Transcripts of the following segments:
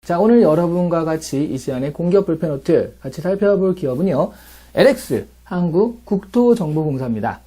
자, 오늘 여러분과 같이 이 시간에 공기업 불펜노트 같이 살펴볼 기업은요, LX 한국국토정보공사입니다.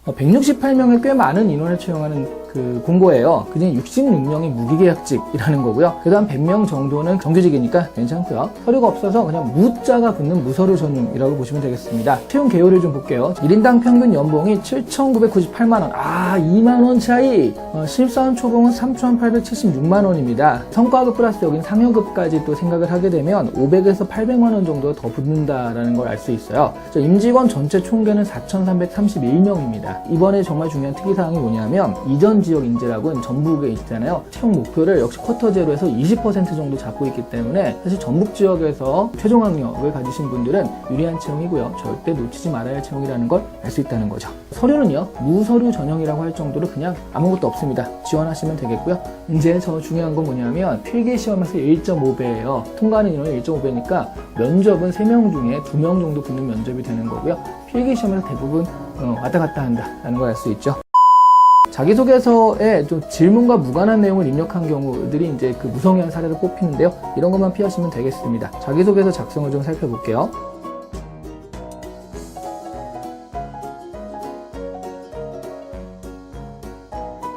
168명의 꽤 많은 인원을 채용하는 그 공고예요. 그중에 66명이 무기계약직이라는 거고요. 그래도 한 100명 정도는 정규직이니까 괜찮고요. 서류가 없어서 그냥 무자가 붙는 무서류 전임이라고 보시면 되겠습니다. 채용 개요를 좀 볼게요. 1인당 평균 연봉이 7,998만원. 2만원 차이. 신입사원 초봉은 3,876만원입니다. 성과급 플러스 여긴 상여급까지 또 생각을 하게 되면 500에서 800만원 정도 더 붙는다라는 걸 알 수 있어요. 임직원 전체 총계는 4,331명입니다. 이번에 정말 중요한 특이사항이 뭐냐면 이전 지역 인재라고 전북에 있잖아요. 채용 목표를 역시 쿼터제로에서 20% 정도 잡고 있기 때문에 사실 전북 지역에서 최종 학력을 가지신 분들은 유리한 채용이고요. 절대 놓치지 말아야 할 채용이라는 걸 알 수 있다는 거죠. 서류는요, 무서류 전형이라고 할 정도로 그냥 아무것도 없습니다. 지원하시면 되겠고요. 이제 저 중요한 건 뭐냐면 필기시험에서 1.5배예요. 통과하는 인원이 1.5배니까 면접은 3명 중에 2명 정도 붙는 면접이 되는 거고요. 필기시험에서 대부분 왔다 갔다 한다는 걸 알 수 있죠. 자기소개서에 좀 질문과 무관한 내용을 입력한 경우들이 이제 그 무성의한 사례로 꼽히는데요. 이런 것만 피하시면 되겠습니다. 자기소개서 작성을 좀 살펴볼게요.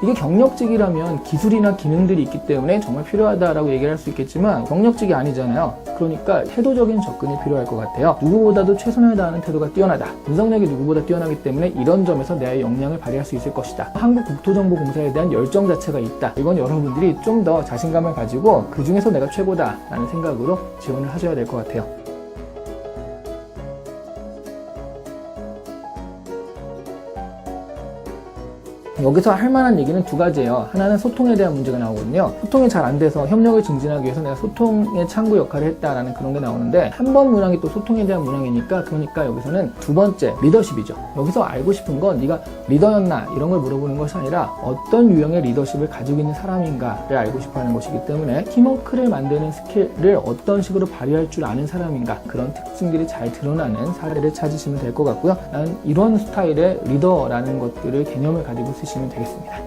이게 경력직이라면 기술이나 기능들이 있기 때문에 정말 필요하다라고 얘기를 할 수 있겠지만 경력직이 아니잖아요. 그러니까 태도적인 접근이 필요할 것 같아요. 누구보다도 최선을 다하는 태도가 뛰어나다. 분석력이 누구보다 뛰어나기 때문에 이런 점에서 내 역량을 발휘할 수 있을 것이다. 한국국토정보공사에 대한 열정 자체가 있다. 이건 여러분들이 좀 더 자신감을 가지고 그 중에서 내가 최고다라는 생각으로 지원을 하셔야 될 것 같아요. 여기서 할 만한 얘기는 두 가지예요. 하나는 소통에 대한 문제가 나오거든요. 소통이 잘 안 돼서 협력을 증진하기 위해서 내가 소통의 창구 역할을 했다라는 그런 게 나오는데, 한 번 문항이 또 소통에 대한 문항이니까, 그러니까 여기서는 두 번째 리더십이죠. 여기서 알고 싶은 건 네가 리더였나 이런 걸 물어보는 것이 아니라 어떤 유형의 리더십을 가지고 있는 사람인가를 알고 싶어 하는 것이기 때문에 팀워크를 만드는 스킬을 어떤 식으로 발휘할 줄 아는 사람인가, 그런 특징들이 잘 드러나는 사례를 찾으시면 될 것 같고요. 나는 이런 스타일의 리더라는 것들을 개념을 가지고 쓰시면 되겠습니다.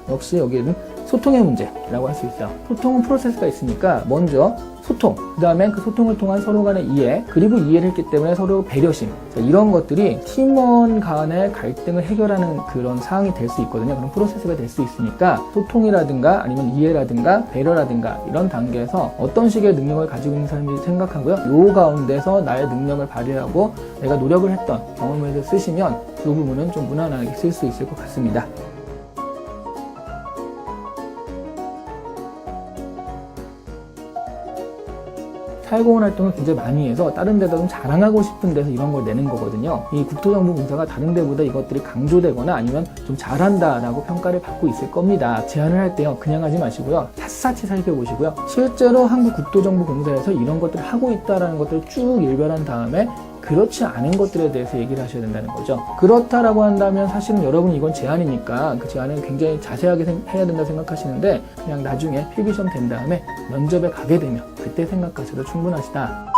역시 여기는 소통의 문제라고 할 수 있어요. 소통은 프로세스가 있으니까 먼저 소통, 그 다음에 그 소통을 통한 서로 간의 이해, 그리고 이해를 했기 때문에 서로 배려심, 이런 것들이 팀원 간의 갈등을 해결하는 그런 상황이 될 수 있거든요. 그런 프로세스가 될 수 있으니까 소통이라든가 아니면 이해라든가 배려라든가 이런 단계에서 어떤 식의 능력을 가지고 있는 사람인지 생각하고요. 요 가운데서 나의 능력을 발휘하고 내가 노력을 했던 경험을 쓰시면 이 부분은 좀 무난하게 쓸 수 있을 것 같습니다. 사회공헌 활동을 굉장히 많이 해서 다른 데다 좀 자랑하고 싶은 데서 이런 걸 내는 거거든요. 이 국토정보공사가 다른 데보다 이것들이 강조되거나 아니면 좀 잘한다라고 평가를 받고 있을 겁니다. 제안을 할 때요, 그냥 하지 마시고요. 샅샅이 살펴보시고요. 실제로 한국국토정보공사에서 이런 것들을 하고 있다는 것들을 쭉 일별한 다음에 그렇지 않은 것들에 대해서 얘기를 하셔야 된다는 거죠. 그렇다라고 한다면 사실은 여러분 이건 제안이니까 그 제안을 굉장히 자세하게 해야 된다 생각하시는데, 그냥 나중에 필기시험 된 다음에 면접에 가게 되면 그때 생각하셔도 충분하시다.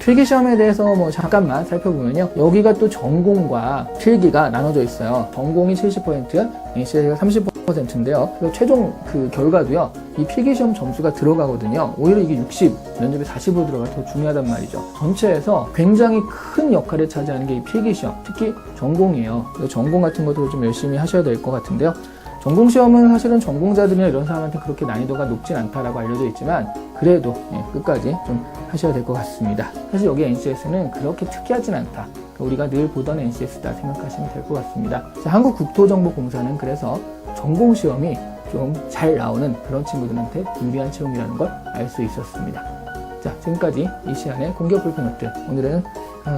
필기시험에 대해서 잠깐만 살펴보면요, 여기가 또 전공과 필기가 나눠져 있어요. 전공이 70%, NC가 30%인데요. 최종 그 결과도요, 이 필기시험 점수가 들어가거든요. 오히려 이게 60, 면접에 40으로 들어가 더 중요하단 말이죠. 전체에서 굉장히 큰 역할을 차지하는 게 이 필기시험, 특히 전공이에요. 전공 같은 것도 좀 열심히 하셔야 될 것 같은데요. 전공시험은 사실은 전공자들이나 이런 사람한테 그렇게 난이도가 높진 않다라고 알려져 있지만, 그래도 끝까지 좀 하셔야 될 것 같습니다. 사실 여기 NCS는 그렇게 특이하진 않다. 우리가 늘 보던 NCS다 생각하시면 될 것 같습니다. 한국국토정보공사는 그래서 전공시험이 좀 잘 나오는 그런 친구들한테 유리한 채용이라는 걸 알 수 있었습니다. 자, 지금까지 이 시간의 공기업 불펜노트, 오늘은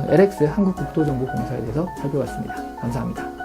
LX 한국국토정보공사에 대해서 살펴봤습니다. 감사합니다.